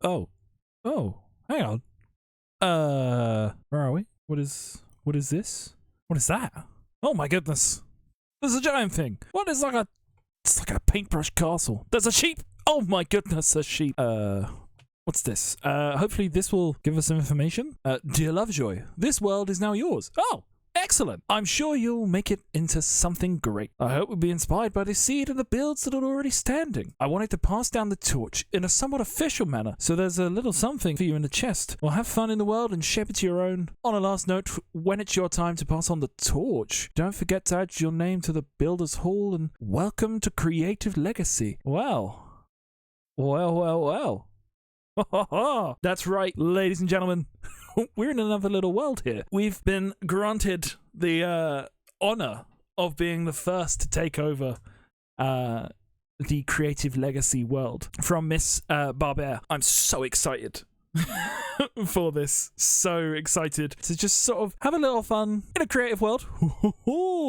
Oh, hang on. Where are we? What is this? What is that? Oh my goodness. There's a giant thing. It's like a paintbrush castle. There's a sheep. Oh my goodness, a sheep. What's this? Hopefully this will give us some information. Dear Lovejoy, this world is now yours. Oh, excellent. I'm sure you'll make it into something great. I hope we'll be inspired by the seed and the builds that are already standing. I wanted to pass down the torch in a somewhat official manner, so there's a little something for you in the chest. Well, have fun in the world and shape it to your own. On a last note, when it's your time to pass on the torch, don't forget to add your name to the Builder's Hall and welcome to Creative Legacy. Well. That's right, ladies and gentlemen. We're in another little world here. We've been granted the honor of being the first to take over the Creative Legacy world from Miss Barbare. I'm so excited for this. So excited to just sort of have a little fun in a creative world.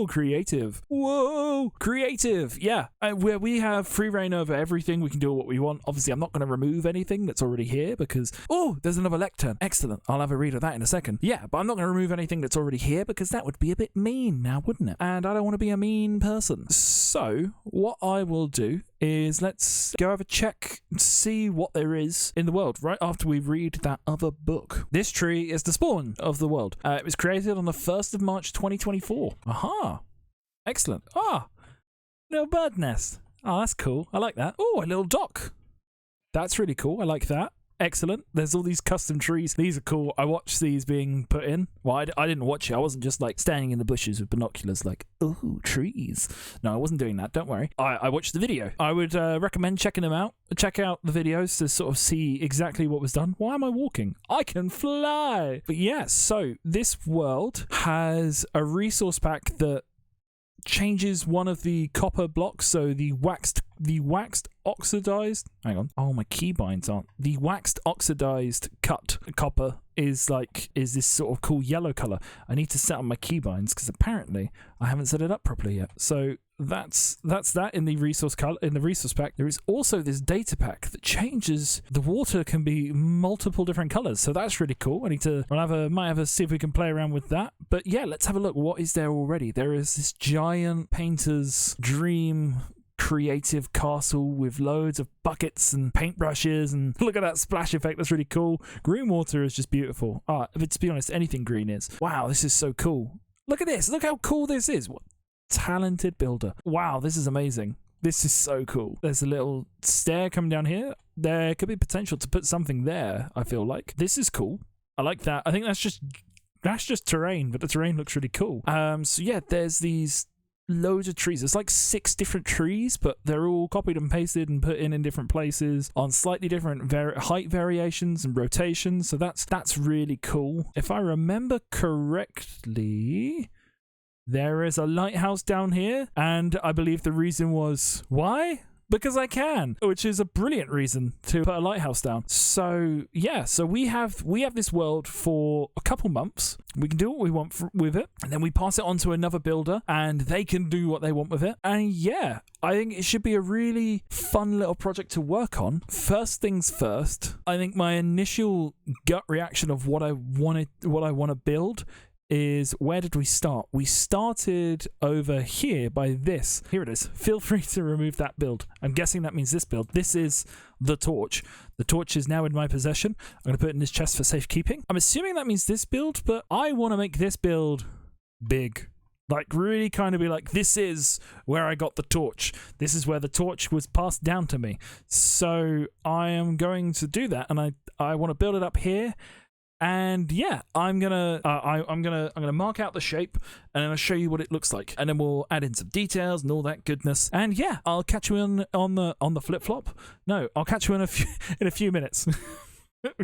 Creative. Whoa, creative. Yeah, where we have free reign over everything. We can do what we want. Obviously, I'm not going to remove anything that's already here because, there's another lectern. Excellent. I'll have a read of that in a second. Yeah, but I'm not going to remove anything that's already here because that would be a bit mean now, wouldn't it? And I don't want to be a mean person. So what I will do is let's go have a check and see what there is in the world right after we read that other book. This tree is the spawn of the world. It was created on the 1st of March 2024. Aha. Excellent. Little bird nest. Oh, that's cool. I like that. Oh, a little dock. That's really cool. I like that. Excellent. There's all these custom trees. These are cool. I watched these being put in. Well, I didn't watch it. I wasn't just like standing in the bushes with binoculars like, ooh, trees. No, I wasn't doing that. Don't worry. I watched the video. I would recommend checking them out. Check out the videos to sort of see exactly what was done. Why am I walking? I can fly. But yeah, so this world has a resource pack that changes one of the copper blocks, so the waxed oxidized, hang on, oh my keybinds aren't, the waxed oxidized cut copper is this sort of cool yellow color. I need to set up my keybinds because apparently I haven't set it up properly yet. So that's that in the resource pack. There is also this data pack that changes the water can be multiple different colors, so that's really coul. Might have a see if we can play around with that. But yeah, let's have a look. What is there already? There is this giant painter's dream creative castle with loads of buckets and paintbrushes, and look at that splash effect. That's really cool. Green water is just beautiful. To be honest, anything green is. Wow, this is so cool. Look at this. Look how cool this is. What talented builder. Wow, this is amazing. This is so cool. There's a little stair coming down here. There could be potential to put something there, I feel like. This is cool. I like that. I think that's just terrain, but the terrain looks really cool. So yeah, there's these loads of trees. There's like 6 different trees, but they're all copied and pasted and put in different places on slightly different height variations and rotations. So that's really cool. If I remember correctly, there is a lighthouse down here, and I believe the reason was why? Because I can, which is a brilliant reason to put a lighthouse down. So yeah, so we have this world for a couple months. We can do what we want with it, and then we pass it on to another builder, and they can do what they want with it. And yeah, I think it should be a really fun little project to work on. First things first, I think my initial gut reaction of what I want to build is, where did we start? We started over here by this. Here it is. Feel free to remove that build. I'm guessing that means this build. This is the torch. The torch is now in my possession. I'm going to put it in this chest for safekeeping. I'm assuming that means this build, but I want to make this build big. Like, really kind of be like, this is where I got the torch. This is where the torch was passed down to me. So I am going to do that, and I want to build it up here. And yeah, I'm gonna mark out the shape, and then I'll show you what it looks like, and then we'll add in some details and all that goodness. And yeah, I'll catch you on the flip flop. No, I'll catch you in a few minutes.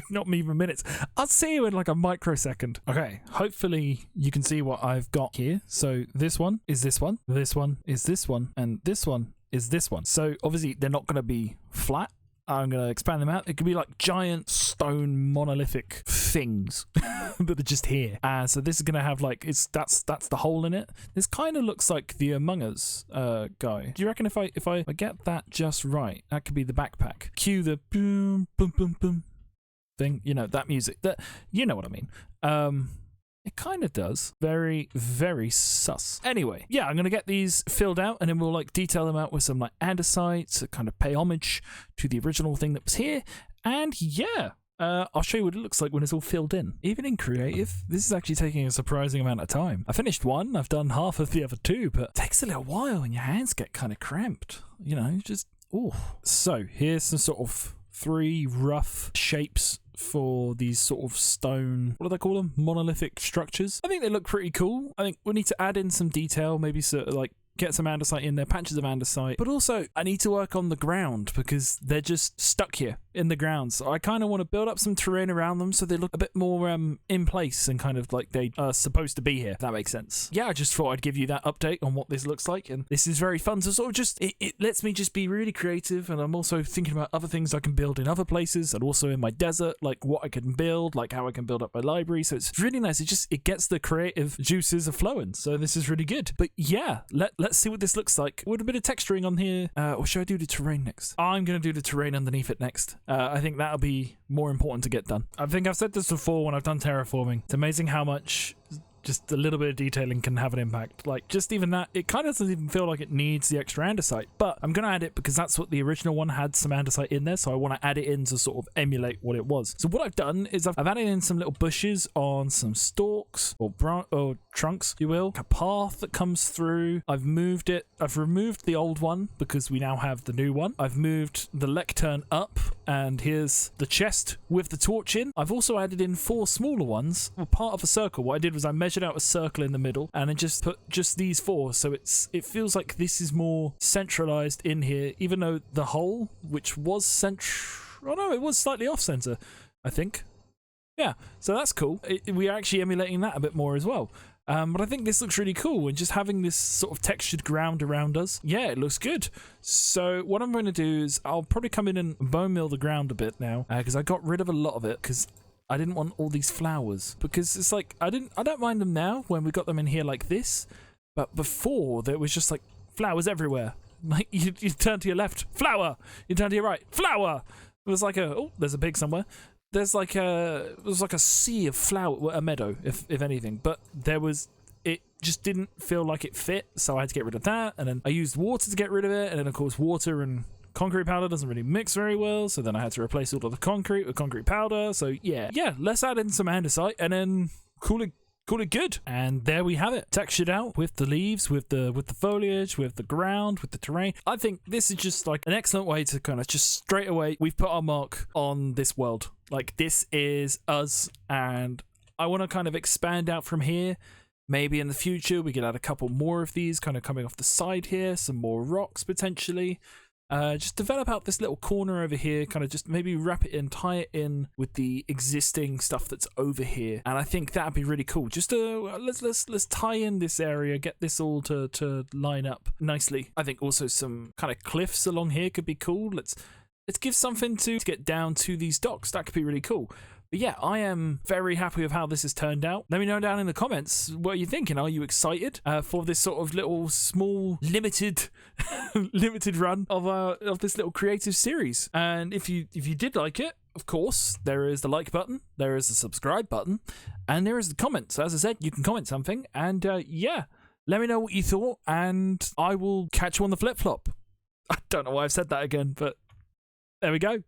Not even minutes. I'll see you in like a microsecond. Okay, hopefully you can see what I've got here. So this one is this one, this one is this one, and this one is this one. So obviously they're not going to be flat. I'm going to expand them out. It could be like giant stone monolithic things that are just here. So this is going to have like, that's the hole in it. This kind of looks like the Among Us guy. Do you reckon if I get that just right, that could be the backpack? Cue the boom, boom, boom, boom. thing, you know, that music, that, you know what I mean. It kind of does. Very, very sus. Anyway, yeah, I'm going to get these filled out and then we'll like detail them out with some like andesite to kind of pay homage to the original thing that was here. And yeah, I'll show you what it looks like when it's all filled in. Even in creative, this is actually taking a surprising amount of time. I finished one, I've done half of the other two, but it takes a little while and your hands get kind of cramped. You know, just, ooh. So here's some sort of 3 rough shapes for these sort of stone, what do they call them? Monolithic structures. I think they look pretty cool. I think we need to add in some detail, maybe sort of like get some andesite in there, patches of andesite. But also, I need to work on the ground because they're just stuck here in the ground. So I kind of want to build up some terrain around them so they look a bit more in place and kind of like they are supposed to be here, if that makes sense. Yeah, I just thought I'd give you that update on what this looks like. And this is very fun to sort of just, it lets me just be really creative. And I'm also thinking about other things I can build in other places and also in my desert, like what I can build, like how I can build up my library. So it's really nice. It gets the creative juices flowing. So this is really good. But yeah, let's see what this looks like with a bit of texturing on here. Or should I do the terrain next? I'm going to do the terrain underneath it next. I think that'll be more important to get done. I think I've said this before when I've done terraforming. It's amazing how much just a little bit of detailing can have an impact. Like, just even that, it kind of doesn't even feel like it needs the extra andesite, but I'm going to add it because that's what the original one had, some andesite in there, so I want to add it in to sort of emulate what it was. So what I've done is I've added in some little bushes on some stalks, or trunks, if you will. A path that comes through. I've moved it. I've removed the old one because we now have the new one. I've moved the lectern up, and here's the chest with the torch in. I've also added in 4 smaller ones, part of a circle. What I did was I measured out a circle in the middle and then just put just these 4, so it feels like this is more centralized in here, even though the hole, which was it was slightly off center, I think. Yeah, so that's cool. We are actually emulating that a bit more as well. But I think this looks really cool, and just having this sort of textured ground around us, yeah, it looks good. So what I'm going to do is I'll probably come in and bone mill the ground a bit now, because I got rid of a lot of it because I didn't want all these flowers, because it's like I don't mind them now when we got them in here like this, but before there was just like flowers everywhere. Like you turn to your left, flower. You turn to your right, flower. It was like there's a pig somewhere. There's like it was like a sea of flower, a meadow, if anything. But it just didn't feel like it fit, so I had to get rid of that. And then I used water to get rid of it, and then of course water and concrete powder doesn't really mix very well, so then I had to replace all of the concrete with concrete powder. So yeah, let's add in some andesite and then cool it good. And there we have it, textured out with the leaves, with the foliage, with the ground, with the terrain. I think this is just like an excellent way to kind of just straight away, we've put our mark on this world. Like, this is us, and I want to kind of expand out from here. Maybe in the future we could add a couple more of these kind of coming off the side here, some more rocks potentially. Just develop out this little corner over here, kind of just maybe wrap it in, tie it in with the existing stuff that's over here, and I think that'd be really cool. Just let's tie in this area, get this all to line up nicely. I think also some kind of cliffs along here could be cool. Let's give something to get down to these docks. That could be really cool. But yeah, I am very happy with how this has turned out. Let me know down in the comments what you're thinking. Are you excited for this sort of little small limited run of this little creative series? And if you did like it, of course, there is the like button, there is the subscribe button, and there is the comments. As I said, you can comment something, and yeah, let me know what you thought, and I will catch you on the flip-flop. I don't know why I've said that again, but there we go.